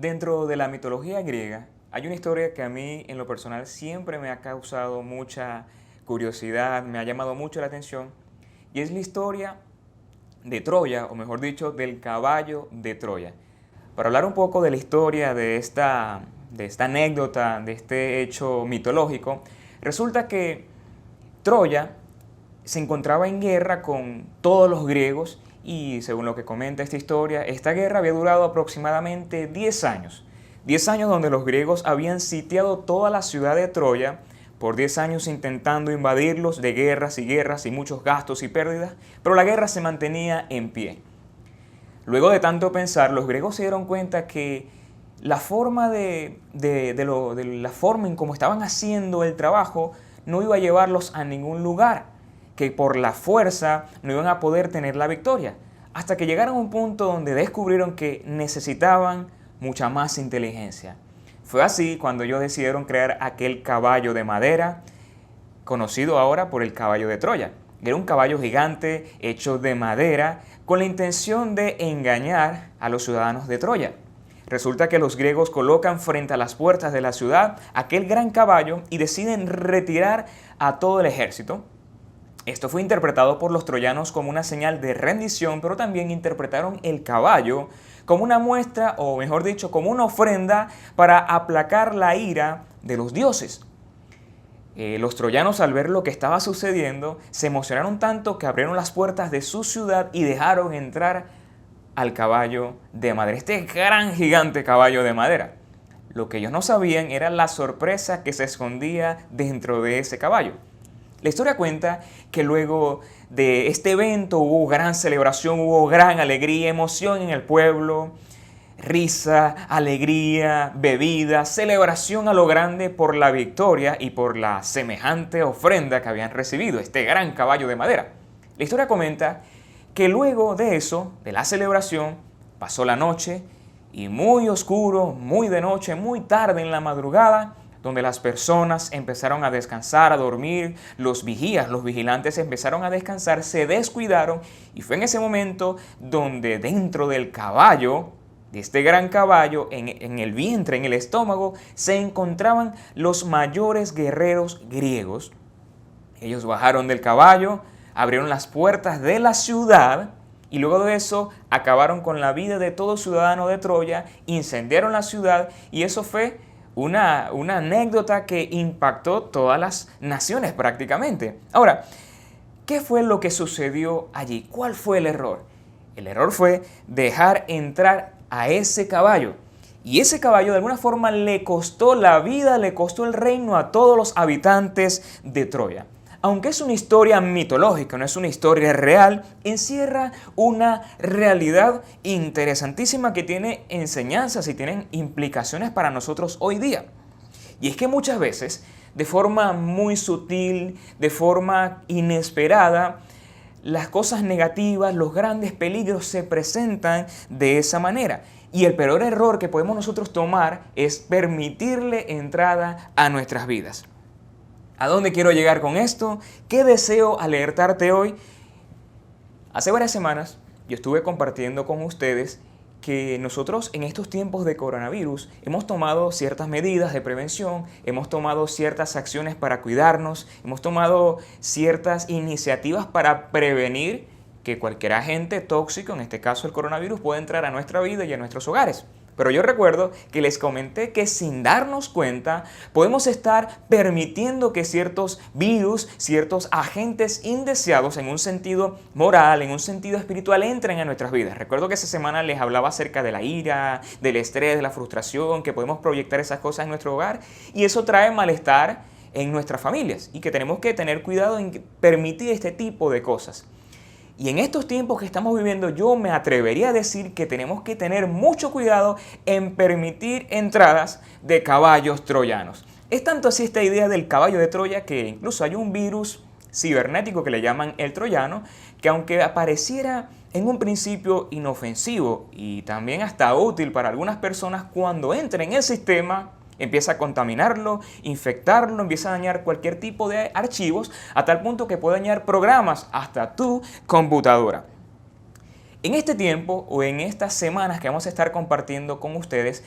Dentro de la mitología griega hay una historia que a mí en lo personal siempre me ha causado mucha curiosidad, me ha llamado mucho la atención, y es la historia de Troya, o mejor dicho, del caballo de Troya. Para hablar un poco de la historia de esta anécdota, de este hecho mitológico, resulta que Troya se encontraba en guerra con todos los griegos y según lo que comenta esta historia, esta guerra había durado aproximadamente 10 años. 10 años donde los griegos habían sitiado toda la ciudad de Troya, por 10 años intentando invadirlos de guerras y muchos gastos y pérdidas, pero la guerra se mantenía en pie. Luego de tanto pensar, los griegos se dieron cuenta que la forma la forma en cómo estaban haciendo el trabajo no iba a llevarlos a ningún lugar, que por la fuerza no iban a poder tener la victoria, hasta que llegaron a un punto donde descubrieron que necesitaban mucha más inteligencia. Fue así cuando ellos decidieron crear aquel caballo de madera, conocido ahora por el caballo de Troya. Era un caballo gigante hecho de madera con la intención de engañar a los ciudadanos de Troya. Resulta que los griegos colocan frente a las puertas de la ciudad aquel gran caballo y deciden retirar a todo el ejército. Esto fue interpretado por los troyanos como una señal de rendición, pero también interpretaron el caballo como una muestra, o mejor dicho, como una ofrenda para aplacar la ira de los dioses. Los troyanos, al ver lo que estaba sucediendo, se emocionaron tanto que abrieron las puertas de su ciudad y dejaron entrar al caballo de madera, este gran gigante caballo de madera. Lo que ellos no sabían era la sorpresa que se escondía dentro de ese caballo. La historia cuenta que luego de este evento hubo gran celebración, hubo gran alegría, emoción en el pueblo, risa, alegría, bebida, celebración a lo grande por la victoria y por la semejante ofrenda que habían recibido, este gran caballo de madera. La historia comenta que luego de eso, de la celebración, pasó la noche y muy oscuro, muy de noche, muy tarde en la madrugada, donde las personas empezaron a descansar, a dormir, los vigías, los vigilantes empezaron a descansar, se descuidaron y fue en ese momento donde dentro del caballo, de este gran caballo, en el vientre, en el estómago, se encontraban los mayores guerreros griegos. Ellos bajaron del caballo, abrieron las puertas de la ciudad y luego de eso acabaron con la vida de todo ciudadano de Troya, incendiaron la ciudad y eso fue una anécdota que impactó todas las naciones prácticamente. Ahora, ¿qué fue lo que sucedió allí? ¿Cuál fue el error? El error fue dejar entrar a ese caballo. Y ese caballo de alguna forma le costó la vida, le costó el reino a todos los habitantes de Troya. Aunque es una historia mitológica, no es una historia real, encierra una realidad interesantísima que tiene enseñanzas y tiene implicaciones para nosotros hoy día. Y es que muchas veces, de forma muy sutil, de forma inesperada, las cosas negativas, los grandes peligros se presentan de esa manera. Y el peor error que podemos nosotros tomar es permitirle entrada a nuestras vidas. ¿A dónde quiero llegar con esto? ¿Qué deseo alertarte hoy? Hace varias semanas yo estuve compartiendo con ustedes que nosotros en estos tiempos de coronavirus hemos tomado ciertas medidas de prevención, hemos tomado ciertas acciones para cuidarnos, hemos tomado ciertas iniciativas para prevenir que cualquier agente tóxico, en este caso el coronavirus, pueda entrar a nuestra vida y a nuestros hogares. Pero yo recuerdo que les comenté que sin darnos cuenta podemos estar permitiendo que ciertos virus, ciertos agentes indeseados en un sentido moral, en un sentido espiritual entren a nuestras vidas. Recuerdo que esa semana les hablaba acerca de la ira, del estrés, de la frustración, que podemos proyectar esas cosas en nuestro hogar y eso trae malestar en nuestras familias y que tenemos que tener cuidado en permitir este tipo de cosas. Y en estos tiempos que estamos viviendo, yo me atrevería a decir que tenemos que tener mucho cuidado en permitir entradas de caballos troyanos. Es tanto así esta idea del caballo de Troya que incluso hay un virus cibernético que le llaman el troyano, que aunque apareciera en un principio inofensivo y también hasta útil para algunas personas, cuando entra en el sistema empieza a contaminarlo, infectarlo, empieza a dañar cualquier tipo de archivos, a tal punto que puede dañar programas hasta tu computadora. En este tiempo o en estas semanas que vamos a estar compartiendo con ustedes,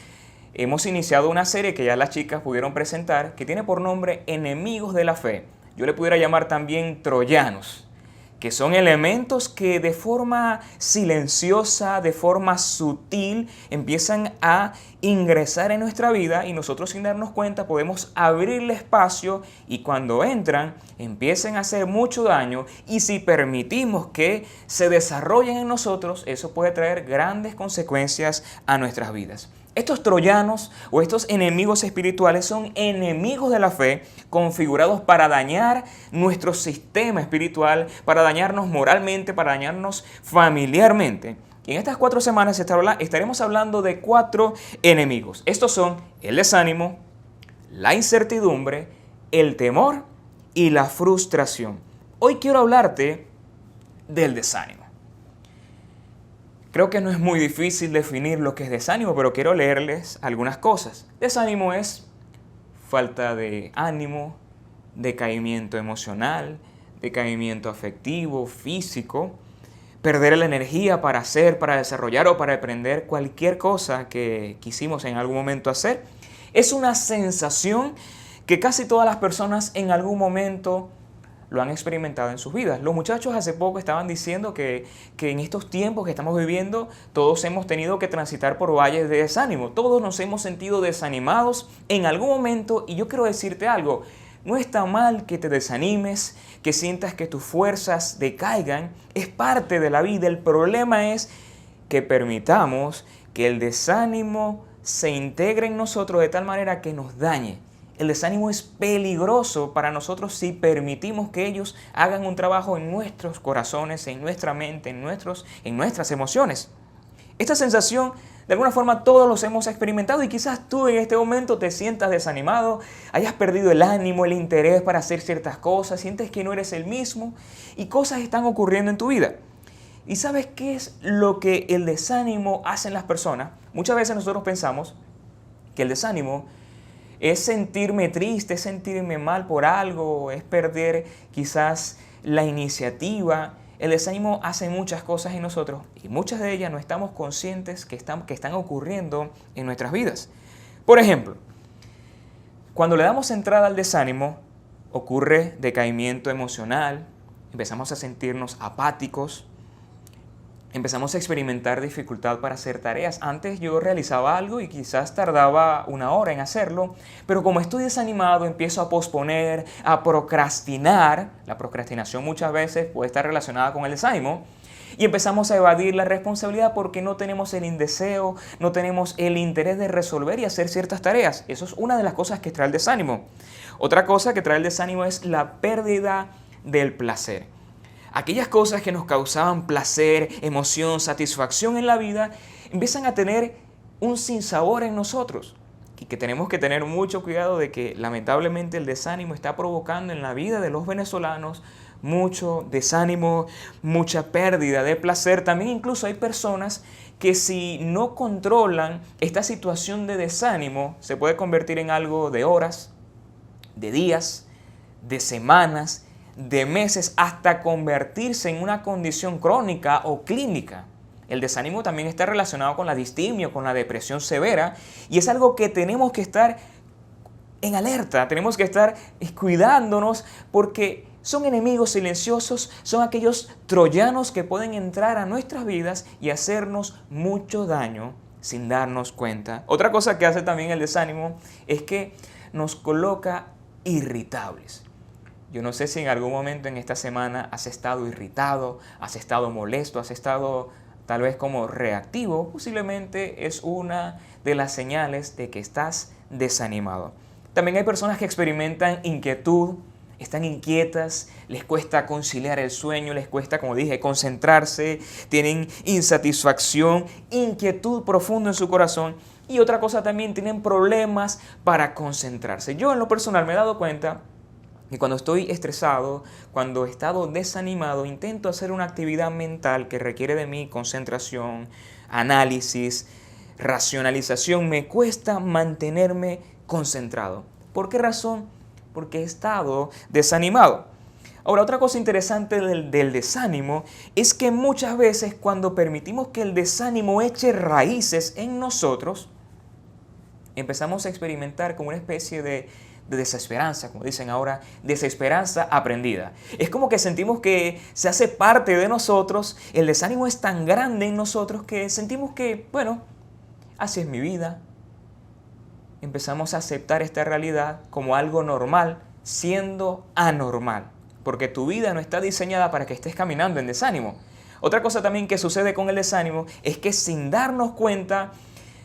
hemos iniciado una serie que ya las chicas pudieron presentar, que tiene por nombre Enemigos de la Fe. Yo le pudiera llamar también troyanos, que son elementos que de forma silenciosa, de forma sutil, empiezan a ingresar en nuestra vida y nosotros sin darnos cuenta podemos abrirle espacio y cuando entran empiecen a hacer mucho daño y si permitimos que se desarrollen en nosotros, eso puede traer grandes consecuencias a nuestras vidas. Estos troyanos o estos enemigos espirituales son enemigos de la fe configurados para dañar nuestro sistema espiritual, para dañarnos moralmente, para dañarnos familiarmente. Y en estas 4 semanas estaremos hablando de 4 enemigos. Estos son el desánimo, la incertidumbre, el temor y la frustración. Hoy quiero hablarte del desánimo. Creo que no es muy difícil definir lo que es desánimo, pero quiero leerles algunas cosas. Desánimo es falta de ánimo, decaimiento emocional, decaimiento afectivo, físico, perder la energía para hacer, para desarrollar o para aprender cualquier cosa que quisimos en algún momento hacer. Es una sensación que casi todas las personas en algún momento lo han experimentado en sus vidas. Los muchachos hace poco estaban diciendo que en estos tiempos que estamos viviendo, todos hemos tenido que transitar por valles de desánimo. Todos nos hemos sentido desanimados en algún momento y yo quiero decirte algo. No está mal que te desanimes, que sientas que tus fuerzas decaigan. Es parte de la vida. El problema es que permitamos que el desánimo se integre en nosotros de tal manera que nos dañe. El desánimo es peligroso para nosotros si permitimos que ellos hagan un trabajo en nuestros corazones, en nuestra mente, en nuestras emociones. Esta sensación, de alguna forma, todos los hemos experimentado y quizás tú en este momento te sientas desanimado, hayas perdido el ánimo, el interés para hacer ciertas cosas, sientes que no eres el mismo y cosas están ocurriendo en tu vida. ¿Y sabes qué es lo que el desánimo hace en las personas? Muchas veces nosotros pensamos que el desánimo es sentirme triste, es sentirme mal por algo, es perder quizás la iniciativa. El desánimo hace muchas cosas en nosotros y muchas de ellas no estamos conscientes que están ocurriendo en nuestras vidas. Por ejemplo, cuando le damos entrada al desánimo, ocurre decaimiento emocional, empezamos a sentirnos apáticos, empezamos a experimentar dificultad para hacer tareas. Antes yo realizaba algo y quizás tardaba 1 hora en hacerlo, pero como estoy desanimado empiezo a posponer, a procrastinar. La procrastinación muchas veces puede estar relacionada con el desánimo. Y empezamos a evadir la responsabilidad porque no tenemos el deseo, no tenemos el interés de resolver y hacer ciertas tareas. Eso es una de las cosas que trae el desánimo. Otra cosa que trae el desánimo es la pérdida del placer. Aquellas cosas que nos causaban placer, emoción, satisfacción en la vida, empiezan a tener un sinsabor en nosotros. Y que tenemos que tener mucho cuidado de que lamentablemente el desánimo está provocando en la vida de los venezolanos mucho desánimo, mucha pérdida de placer. También incluso hay personas que si no controlan esta situación de desánimo, se puede convertir en algo de horas, de días, de semanas, de meses, hasta convertirse en una condición crónica o clínica. El desánimo también está relacionado con la distimia, con la depresión severa, y es algo que tenemos que estar en alerta, tenemos que estar cuidándonos porque son enemigos silenciosos, son aquellos troyanos que pueden entrar a nuestras vidas y hacernos mucho daño sin darnos cuenta. Otra cosa que hace también el desánimo es que nos coloca irritables. Yo no sé si en algún momento en esta semana has estado irritado, has estado molesto, has estado tal vez como reactivo. Posiblemente es una de las señales de que estás desanimado. También hay personas que experimentan inquietud, están inquietas, les cuesta conciliar el sueño, les cuesta, como dije, concentrarse, tienen insatisfacción, inquietud profunda en su corazón. Y otra cosa también, tienen problemas para concentrarse. Yo en lo personal me he dado cuenta que cuando estoy estresado, cuando he estado desanimado, intento hacer una actividad mental que requiere de mí concentración, análisis, racionalización. Me cuesta mantenerme concentrado. ¿Por qué razón? Porque he estado desanimado. Ahora, otra cosa interesante del desánimo es que muchas veces cuando permitimos que el desánimo eche raíces en nosotros, empezamos a experimentar como una especie de desesperanza, como dicen ahora, desesperanza aprendida. Es como que sentimos que se hace parte de nosotros, el desánimo es tan grande en nosotros que sentimos que, bueno, así es mi vida. Empezamos a aceptar esta realidad como algo normal, siendo anormal, porque tu vida no está diseñada para que estés caminando en desánimo. Otra cosa también que sucede con el desánimo es que sin darnos cuenta,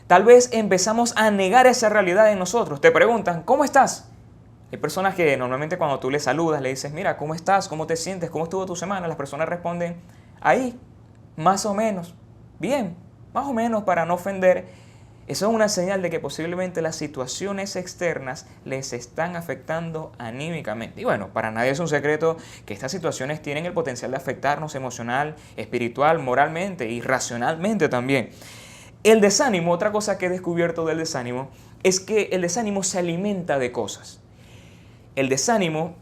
tal vez empezamos a negar esa realidad en nosotros. Te preguntan, ¿cómo estás? Hay personas que normalmente cuando tú les saludas, le dices, mira, ¿cómo estás? ¿Cómo te sientes? ¿Cómo estuvo tu semana? Las personas responden, ahí, más o menos, bien, más o menos, para no ofender. Eso es una señal de que posiblemente las situaciones externas les están afectando anímicamente. Y bueno, para nadie es un secreto que estas situaciones tienen el potencial de afectarnos emocional, espiritual, moralmente y racionalmente también. El desánimo, otra cosa que he descubierto del desánimo, es que el desánimo se alimenta de cosas. El desánimo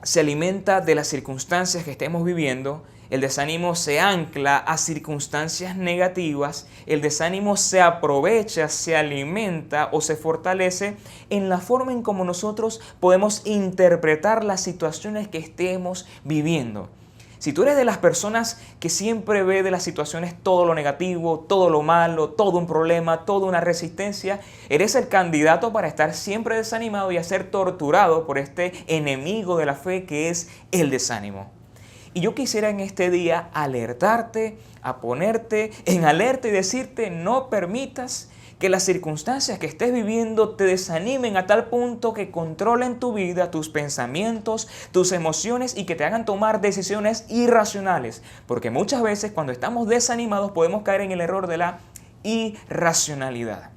se alimenta de las circunstancias que estemos viviendo. El desánimo se ancla a circunstancias negativas. El desánimo se aprovecha, se alimenta o se fortalece en la forma en cómo nosotros podemos interpretar las situaciones que estemos viviendo. Si tú eres de las personas que siempre ve de las situaciones todo lo negativo, todo lo malo, todo un problema, toda una resistencia, eres el candidato para estar siempre desanimado y a ser torturado por este enemigo de la fe que es el desánimo. Y yo quisiera en este día alertarte, a ponerte en alerta y decirte, no permitas que las circunstancias que estés viviendo te desanimen a tal punto que controlen tu vida, tus pensamientos, tus emociones y que te hagan tomar decisiones irracionales. Porque muchas veces cuando estamos desanimados podemos caer en el error de la irracionalidad.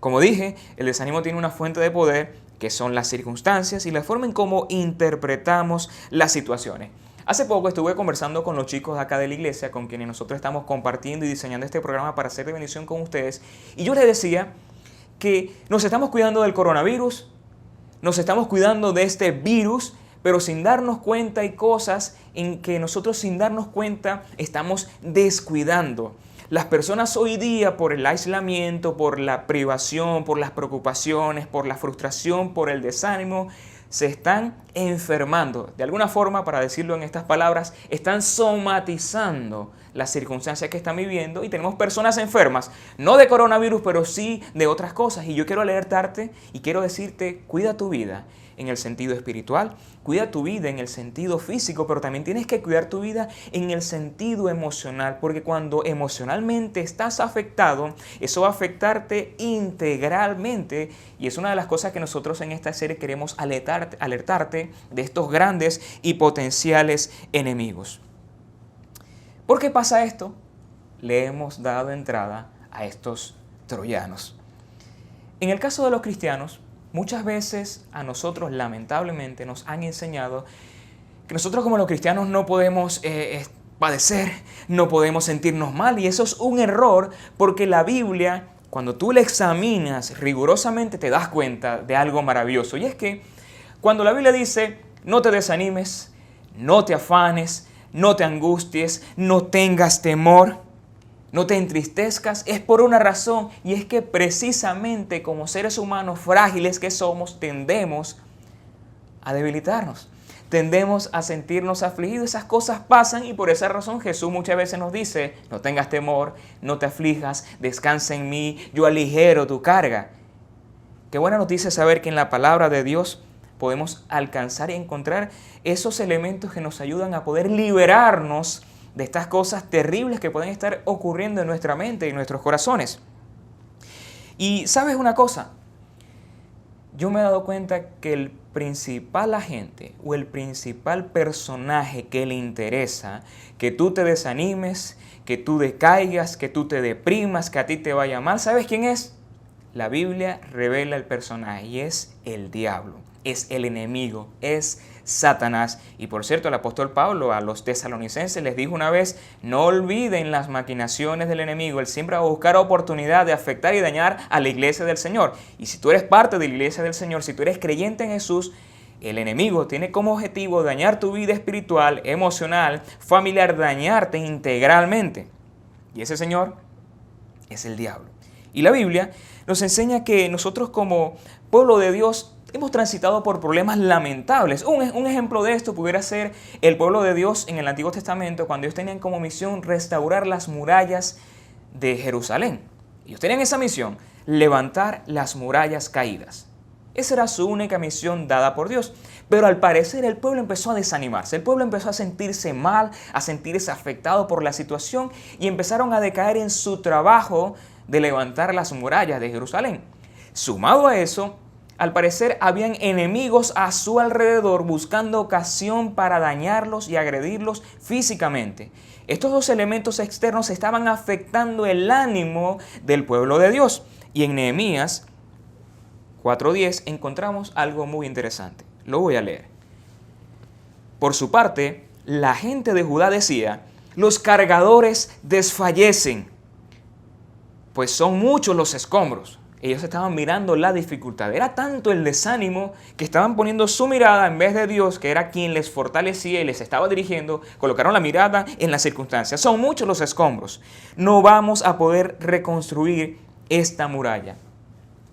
Como dije, el desánimo tiene una fuente de poder que son las circunstancias y la forma en cómo interpretamos las situaciones. Hace poco estuve conversando con los chicos de acá de la iglesia, con quienes nosotros estamos compartiendo y diseñando este programa para ser de bendición con ustedes. Y yo les decía que nos estamos cuidando del coronavirus, nos estamos cuidando de este virus, pero sin darnos cuenta hay cosas en que nosotros sin darnos cuenta estamos descuidando. Las personas hoy día por el aislamiento, por la privación, por las preocupaciones, por la frustración, por el desánimo, se están enfermando. De alguna forma, para decirlo en estas palabras, están somatizando las circunstancias que están viviendo y tenemos personas enfermas, no de coronavirus, pero sí de otras cosas. Y yo quiero alertarte y quiero decirte, cuida tu vida en el sentido espiritual, cuida tu vida en el sentido físico, pero también tienes que cuidar tu vida en el sentido emocional, porque cuando emocionalmente estás afectado, eso va a afectarte integralmente y es una de las cosas que nosotros en esta serie queremos alertarte de estos grandes y potenciales enemigos. ¿Por qué pasa esto? Le hemos dado entrada a estos troyanos. En el caso de los cristianos, muchas veces a nosotros lamentablemente nos han enseñado que nosotros como los cristianos no podemos padecer, no podemos sentirnos mal y eso es un error porque la Biblia, cuando tú la examinas rigurosamente te das cuenta de algo maravilloso y es que cuando la Biblia dice no te desanimes, no te afanes, no te angusties, no tengas temor, no te entristezcas, es por una razón y es que precisamente como seres humanos frágiles que somos tendemos a debilitarnos, tendemos a sentirnos afligidos, esas cosas pasan y por esa razón Jesús muchas veces nos dice no tengas temor, no te aflijas, descansa en mí, yo aligero tu carga. Qué buena noticia saber que en la palabra de Dios podemos alcanzar y encontrar esos elementos que nos ayudan a poder liberarnos de estas cosas terribles que pueden estar ocurriendo en nuestra mente y en nuestros corazones. Y ¿sabes una cosa? Yo me he dado cuenta que el principal agente o el principal personaje que le interesa que tú te desanimes, que tú decaigas, que tú te deprimas, que a ti te vaya mal, ¿sabes quién es? La Biblia revela el personaje y es el diablo, es el enemigo, es Satanás. Y por cierto, el apóstol Pablo a los tesalonicenses les dijo una vez, no olviden las maquinaciones del enemigo, él siempre va a buscar oportunidad de afectar y dañar a la iglesia del Señor. Y si tú eres parte de la iglesia del Señor, si tú eres creyente en Jesús, El enemigo tiene como objetivo dañar tu vida espiritual, emocional, familiar, dañarte integralmente. Y ese señor es el diablo. Y la Biblia nos enseña que nosotros como pueblo de Dios hemos transitado por problemas lamentables. Un ejemplo de esto pudiera ser el pueblo de Dios en el Antiguo Testamento, cuando ellos tenían como misión restaurar las murallas de Jerusalén. Ellos tenían esa misión, levantar las murallas caídas. Esa era su única misión dada por Dios. Pero al parecer el pueblo empezó a desanimarse, el pueblo empezó a sentirse mal, a sentirse afectado por la situación y empezaron a decaer en su trabajo de levantar las murallas de Jerusalén. Sumado a eso, al parecer habían enemigos a su alrededor buscando ocasión para dañarlos y agredirlos físicamente. Estos dos elementos externos estaban afectando el ánimo del pueblo de Dios. Y en Nehemías 4:10 encontramos algo muy interesante. Lo voy a leer. Por su parte, la gente de Judá decía: los cargadores desfallecen, pues son muchos los escombros. Ellos estaban mirando la dificultad. Era tanto el desánimo que estaban poniendo su mirada en vez de Dios, que era quien les fortalecía y les estaba dirigiendo. Colocaron la mirada en las circunstancias. Son muchos los escombros. No vamos a poder reconstruir esta muralla.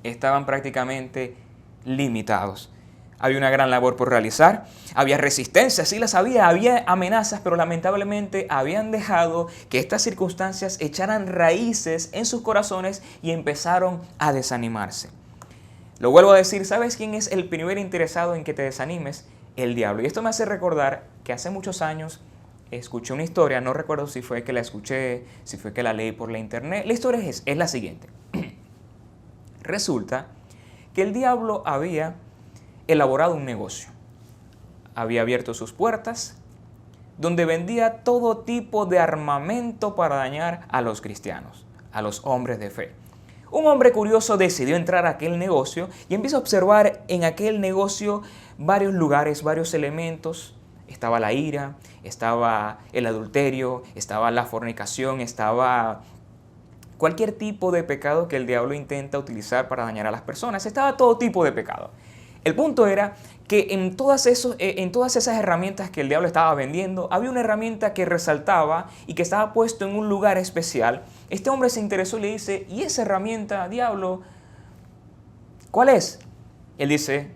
Estaban prácticamente limitados. Había una gran labor por realizar, había resistencia, sí las había amenazas, pero lamentablemente habían dejado que estas circunstancias echaran raíces en sus corazones y empezaron a desanimarse. Lo vuelvo a decir, ¿sabes quién es el primer interesado en que te desanimes? El diablo. Y esto me hace recordar que hace muchos años escuché una historia, no recuerdo si fue que la escuché, si fue que la leí por la internet. La historia es la siguiente. Resulta que el diablo había elaborado un negocio. Había abierto sus puertas donde vendía todo tipo de armamento para dañar a los cristianos, a los hombres de fe. Un hombre curioso decidió entrar a aquel negocio y empieza a observar en aquel negocio varios lugares, varios elementos. Estaba la ira, estaba el adulterio, estaba la fornicación, estaba cualquier tipo de pecado que el diablo intenta utilizar para dañar a las personas. Estaba todo tipo de pecado. El punto era que en todas esas herramientas que el diablo estaba vendiendo, había una herramienta que resaltaba y que estaba puesto en un lugar especial. Este hombre se interesó y le dice: ¿y esa herramienta, diablo, cuál es? Él dice: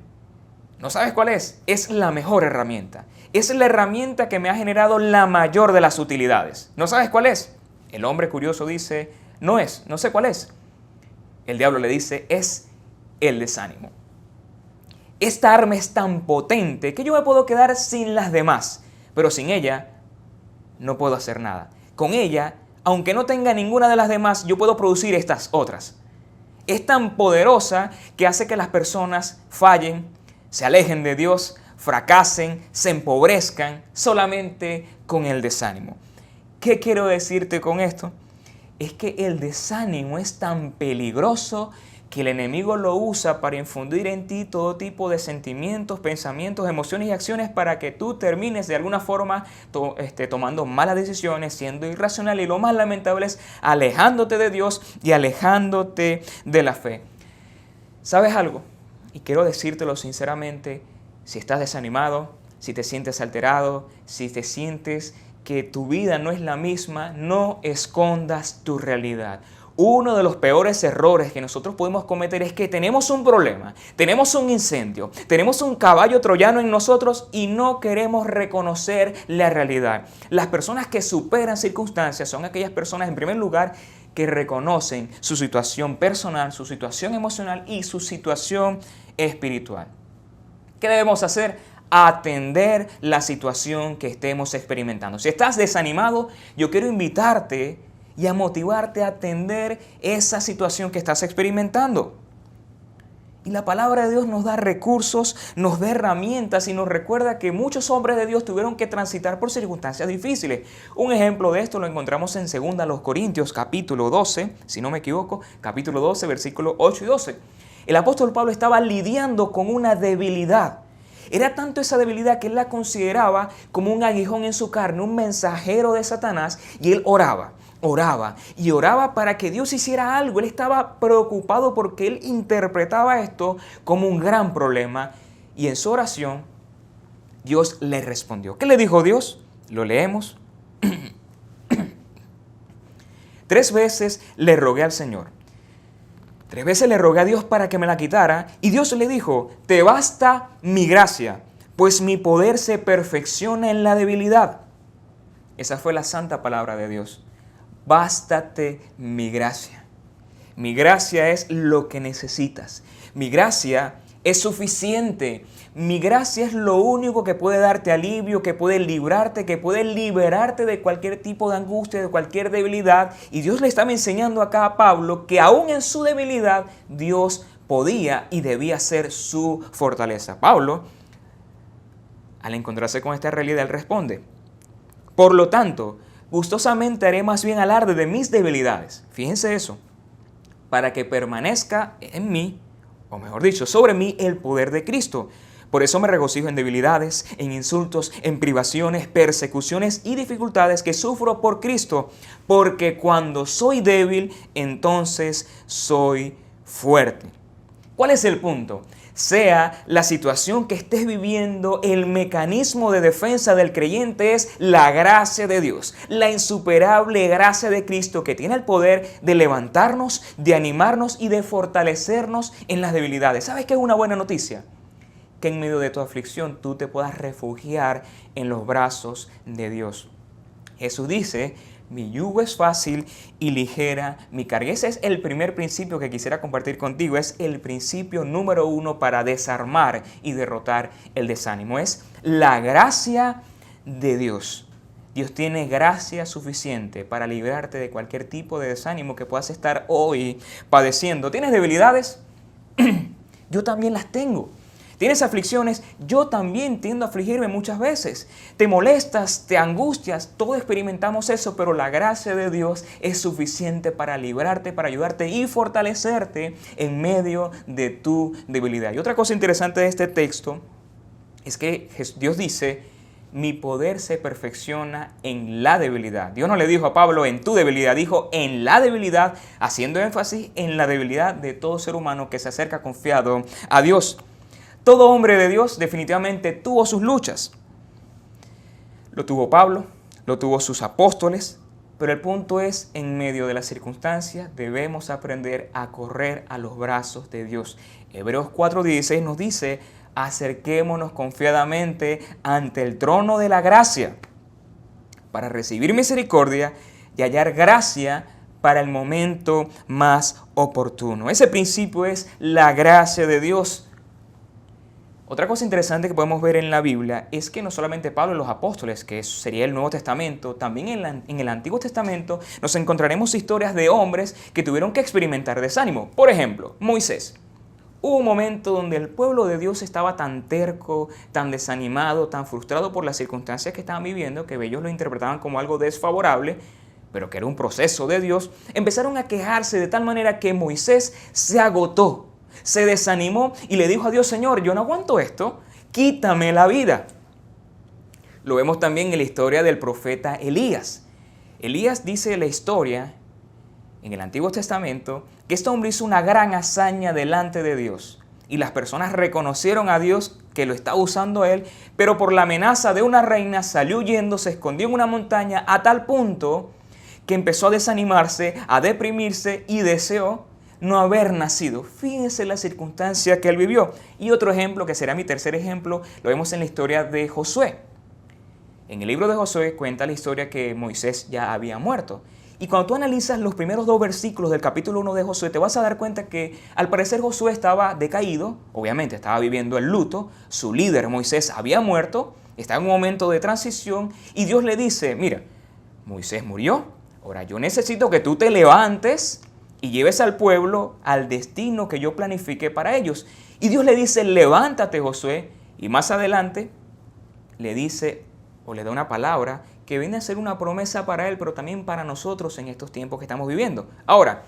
¿no sabes cuál es? Es la mejor herramienta. Es la herramienta que me ha generado la mayor de las utilidades. ¿No sabes cuál es? El hombre curioso dice: no sé cuál es. El diablo le dice: es el desánimo. Esta arma es tan potente que yo me puedo quedar sin las demás, pero sin ella no puedo hacer nada. Con ella, aunque no tenga ninguna de las demás, yo puedo producir estas otras. Es tan poderosa que hace que las personas fallen, se alejen de Dios, fracasen, se empobrezcan solamente con el desánimo. ¿Qué quiero decirte con esto? Es que el desánimo es tan peligroso que el enemigo lo usa para infundir en ti todo tipo de sentimientos, pensamientos, emociones y acciones para que tú termines de alguna forma tomando malas decisiones, siendo irracional, y lo más lamentable es alejándote de Dios y alejándote de la fe. ¿Sabes algo? Y quiero decírtelo sinceramente: si estás desanimado, si te sientes alterado, si te sientes que tu vida no es la misma, no escondas tu realidad. Uno de los peores errores que nosotros podemos cometer es que tenemos un problema, tenemos un incendio, tenemos un caballo troyano en nosotros y no queremos reconocer la realidad. Las personas que superan circunstancias son aquellas personas, en primer lugar, que reconocen su situación personal, su situación emocional y su situación espiritual. ¿Qué debemos hacer? Atender la situación que estemos experimentando. Si estás desanimado, yo quiero invitarte y a motivarte a atender esa situación que estás experimentando. Y la palabra de Dios nos da recursos, nos da herramientas y nos recuerda que muchos hombres de Dios tuvieron que transitar por circunstancias difíciles. Un ejemplo de esto lo encontramos en 2 Corintios capítulo 12, si no me equivoco, capítulo 12, versículos 8 y 12. El apóstol Pablo estaba lidiando con una debilidad. Era tanto esa debilidad que él la consideraba como un aguijón en su carne, un mensajero de Satanás, y él oraba para que Dios hiciera algo. Él estaba preocupado porque él interpretaba esto como un gran problema Y en su oración, Dios le respondió. ¿Qué le dijo Dios? Lo leemos. 3 veces le rogué al Señor. 3 veces le rogué a Dios para que me la quitara. Y Dios le dijo, te basta mi gracia, pues mi poder se perfecciona en la debilidad. Esa fue la santa palabra de Dios. Bástate mi gracia. Mi gracia es lo que necesitas. Mi gracia es suficiente. Mi gracia es lo único que puede darte alivio, que puede librarte, que puede liberarte de cualquier tipo de angustia, de cualquier debilidad. Y Dios le estaba enseñando acá a Pablo que aún en su debilidad, Dios podía y debía ser su fortaleza. Pablo, al encontrarse con esta realidad, él responde, por lo tanto, gustosamente haré más bien alarde de mis debilidades. Fíjense eso. Para que permanezca en mí, o mejor dicho, sobre mí, el poder de Cristo. Por eso me regocijo en debilidades, en insultos, en privaciones, persecuciones y dificultades que sufro por Cristo, porque cuando soy débil, entonces soy fuerte. ¿Cuál es el punto? Sea la situación que estés viviendo, el mecanismo de defensa del creyente es la gracia de Dios, la insuperable gracia de Cristo que tiene el poder de levantarnos, de animarnos y de fortalecernos en las debilidades. ¿Sabes qué es una buena noticia? Que en medio de tu aflicción tú te puedas refugiar en los brazos de Dios. Jesús dice, mi yugo es fácil y ligera mi carga. Ese es el primer principio que quisiera compartir contigo. Es el principio número 1 para desarmar y derrotar el desánimo. Es la gracia de Dios. Dios tiene gracia suficiente para librarte de cualquier tipo de desánimo que puedas estar hoy padeciendo. ¿Tienes debilidades? Yo también las tengo. ¿Tienes aflicciones? Yo también tiendo a afligirme muchas veces. Te molestas, te angustias, todos experimentamos eso, pero la gracia de Dios es suficiente para librarte, para ayudarte y fortalecerte en medio de tu debilidad. Y otra cosa interesante de este texto es que Dios dice, mi poder se perfecciona en la debilidad. Dios no le dijo a Pablo en tu debilidad, dijo en la debilidad, haciendo énfasis en la debilidad de todo ser humano que se acerca confiado a Dios. Todo hombre de Dios definitivamente tuvo sus luchas. Lo tuvo Pablo, lo tuvo sus apóstoles, pero el punto es, en medio de las circunstancias, debemos aprender a correr a los brazos de Dios. Hebreos 4:16 nos dice, acerquémonos confiadamente ante el trono de la gracia para recibir misericordia y hallar gracia para el momento más oportuno. Ese principio es la gracia de Dios. Otra cosa interesante que podemos ver en la Biblia es que no solamente Pablo y los apóstoles, que sería el Nuevo Testamento, también en el Antiguo Testamento nos encontraremos historias de hombres que tuvieron que experimentar desánimo. Por ejemplo, Moisés. Hubo un momento donde el pueblo de Dios estaba tan terco, tan desanimado, tan frustrado por las circunstancias que estaban viviendo, que ellos lo interpretaban como algo desfavorable, pero que era un proceso de Dios. Empezaron a quejarse de tal manera que Moisés se agotó. Se desanimó y le dijo a Dios, Señor, yo no aguanto esto, quítame la vida. Lo vemos también en la historia del profeta Elías. Elías dice la historia en el Antiguo Testamento que este hombre hizo una gran hazaña delante de Dios. Y las personas reconocieron a Dios que lo estaba usando él, pero por la amenaza de una reina salió huyendo, se escondió en una montaña a tal punto que empezó a desanimarse, a deprimirse y deseó no haber nacido. Fíjense la circunstancia que él vivió. Y otro ejemplo, que será mi tercer ejemplo, lo vemos en la historia de Josué. En el libro de Josué cuenta la historia que Moisés ya había muerto. Y cuando tú analizas los primeros 2 versículos del capítulo 1 de Josué, te vas a dar cuenta que al parecer Josué estaba decaído, obviamente estaba viviendo el luto, su líder Moisés había muerto, estaba en un momento de transición y Dios le dice, mira, Moisés murió, ahora yo necesito que tú te levantes y lleves al pueblo al destino que yo planifiqué para ellos. Y Dios le dice, levántate Josué, y más adelante le dice o le da una palabra que viene a ser una promesa para él, pero también para nosotros en estos tiempos que estamos viviendo. Ahora,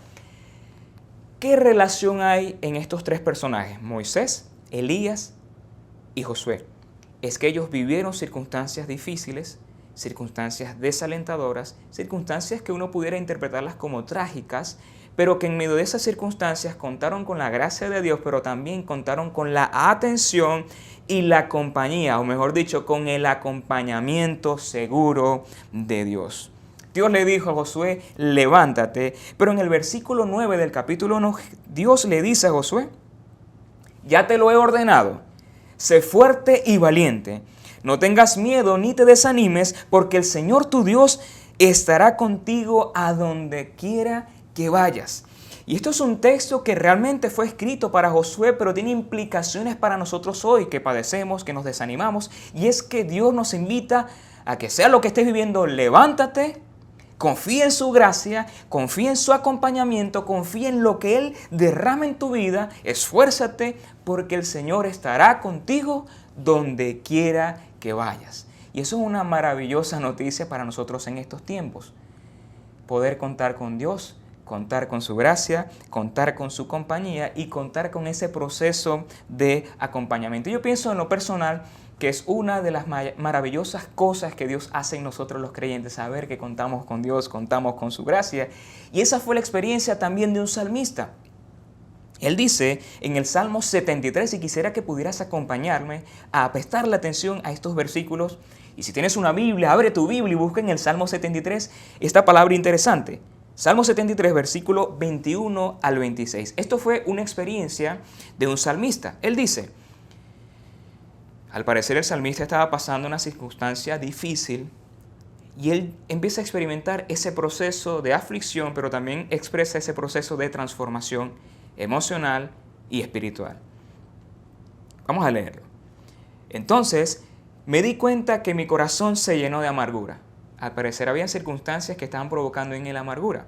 ¿qué relación hay en estos 3 personajes? Moisés, Elías y Josué. Es que ellos vivieron circunstancias difíciles, circunstancias desalentadoras, circunstancias que uno pudiera interpretarlas como trágicas, pero que en medio de esas circunstancias contaron con la gracia de Dios, pero también contaron con la atención y la compañía, o mejor dicho, con el acompañamiento seguro de Dios. Dios le dijo a Josué, levántate, pero en el versículo 9 del capítulo 1, Dios le dice a Josué, ya te lo he ordenado, sé fuerte y valiente, no tengas miedo ni te desanimes, porque el Señor tu Dios estará contigo a donde quiera que vayas. Y esto es un texto que realmente fue escrito para Josué, pero tiene implicaciones para nosotros hoy que padecemos, que nos desanimamos. Y es que Dios nos invita a que sea lo que estés viviendo, levántate, confía en su gracia, confía en su acompañamiento, confía en lo que Él derrama en tu vida, esfuérzate porque el Señor estará contigo donde quiera que vayas. Y eso es una maravillosa noticia para nosotros en estos tiempos. Poder contar con Dios, contar con su gracia, contar con su compañía y contar con ese proceso de acompañamiento. Yo pienso en lo personal que es una de las maravillosas cosas que Dios hace en nosotros los creyentes, saber que contamos con Dios, contamos con su gracia. Y esa fue la experiencia también de un salmista. Él dice en el Salmo 73, y quisiera que pudieras acompañarme a prestarle atención a estos versículos. Y si tienes una Biblia, abre tu Biblia y busca en el Salmo 73 esta palabra interesante. Salmo 73, versículo 21 al 26. Esto fue una experiencia de un salmista. Él dice, al parecer el salmista estaba pasando una circunstancia difícil y él empieza a experimentar ese proceso de aflicción, pero también expresa ese proceso de transformación emocional y espiritual. Vamos a leerlo. Entonces, me di cuenta que mi corazón se llenó de amargura. Al parecer había circunstancias que estaban provocando en él amargura.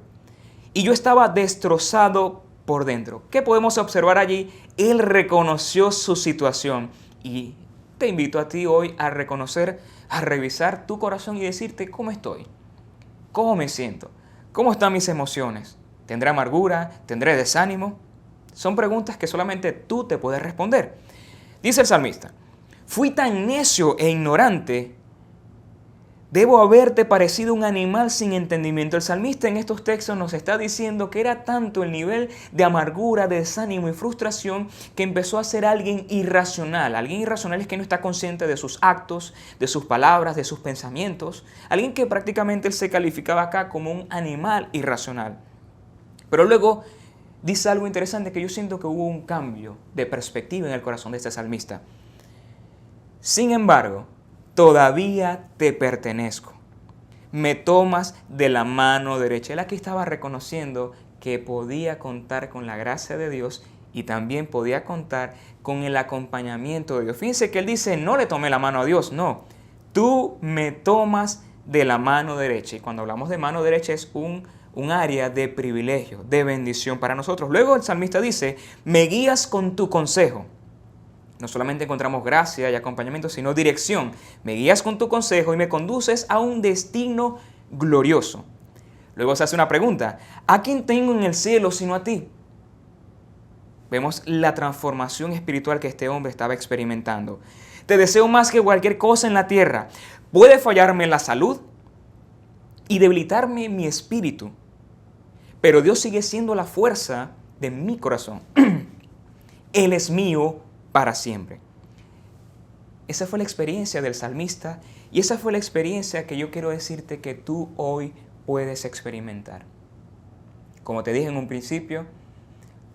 Y yo estaba destrozado por dentro. ¿Qué podemos observar allí? Él reconoció su situación. Y te invito a ti hoy a reconocer, a revisar tu corazón y decirte cómo estoy, cómo me siento, cómo están mis emociones. ¿Tendré amargura? ¿Tendré desánimo? Son preguntas que solamente tú te puedes responder. Dice el salmista, fui tan necio e ignorante, debo haberte parecido un animal sin entendimiento. El salmista en estos textos nos está diciendo que era tanto el nivel de amargura, de desánimo y frustración que empezó a ser alguien irracional. Alguien irracional es que no está consciente de sus actos, de sus palabras, de sus pensamientos. Alguien que prácticamente él se calificaba acá como un animal irracional. Pero luego dice algo interesante, que yo siento que hubo un cambio de perspectiva en el corazón de este salmista. Sin embargo, todavía te pertenezco. Me tomas de la mano derecha. Él aquí estaba reconociendo que podía contar con la gracia de Dios y también podía contar con el acompañamiento de Dios. Fíjense que él dice, no le tomé la mano a Dios, no. Tú me tomas de la mano derecha. Y cuando hablamos de mano derecha es un área de privilegio, de bendición para nosotros. Luego el salmista dice, me guías con tu consejo. No solamente encontramos gracia y acompañamiento, sino dirección. Me guías con tu consejo y me conduces a un destino glorioso. Luego se hace una pregunta, ¿a quién tengo en el cielo sino a ti? Vemos la transformación espiritual que este hombre estaba experimentando. Te deseo más que cualquier cosa en la tierra. Puede fallarme la salud y debilitarme mi espíritu, pero Dios sigue siendo la fuerza de mi corazón. Él es mío para siempre. Esa fue la experiencia del salmista y esa fue la experiencia que yo quiero decirte que tú hoy puedes experimentar. Como te dije en un principio,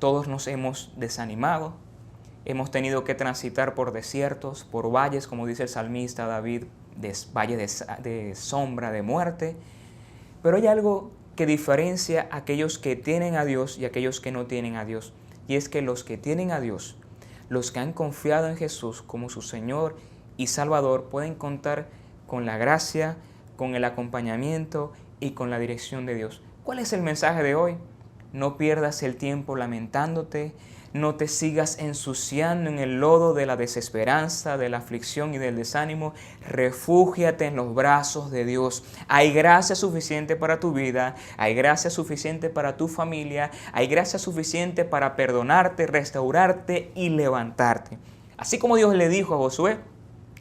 todos nos hemos desanimado, hemos tenido que transitar por desiertos, por valles, como dice el salmista David, valle de sombra, de muerte, pero hay algo que diferencia a aquellos que tienen a Dios y a aquellos que no tienen a Dios, y es que los que tienen a Dios, los que han confiado en Jesús como su Señor y Salvador, pueden contar con la gracia, con el acompañamiento y con la dirección de Dios. ¿Cuál es el mensaje de hoy? No pierdas el tiempo lamentándote, no te sigas ensuciando en el lodo de la desesperanza, de la aflicción y del desánimo. Refúgiate en los brazos de Dios. Hay gracia suficiente para tu vida, hay gracia suficiente para tu familia, hay gracia suficiente para perdonarte, restaurarte y levantarte. Así como Dios le dijo a Josué,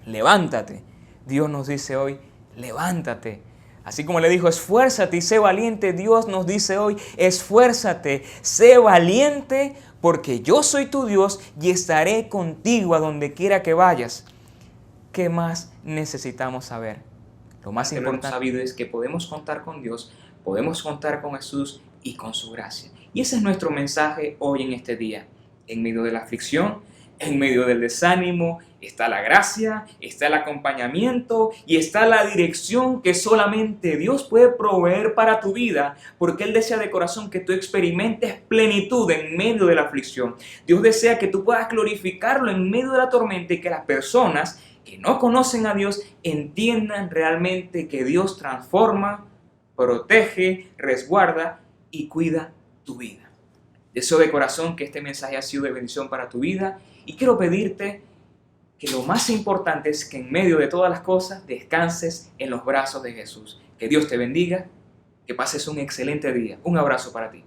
levántate. Dios nos dice hoy, levántate. Así como le dijo, esfuérzate y sé valiente, Dios nos dice hoy, esfuérzate, sé valiente, porque yo soy tu Dios y estaré contigo a donde quiera que vayas. ¿Qué más necesitamos saber? Lo más importante sabido es que podemos contar con Dios, podemos contar con Jesús y con su gracia. Y ese es nuestro mensaje hoy en este día. En medio de la aflicción, en medio del desánimo, está la gracia, está el acompañamiento y está la dirección que solamente Dios puede proveer para tu vida, porque Él desea de corazón que tú experimentes plenitud en medio de la aflicción. Dios desea que tú puedas glorificarlo en medio de la tormenta y que las personas que no conocen a Dios entiendan realmente que Dios transforma, protege, resguarda y cuida tu vida. Deseo de corazón que este mensaje ha sido de bendición para tu vida y quiero pedirte que lo más importante es que en medio de todas las cosas descanses en los brazos de Jesús. Que Dios te bendiga, que pases un excelente día. Un abrazo para ti.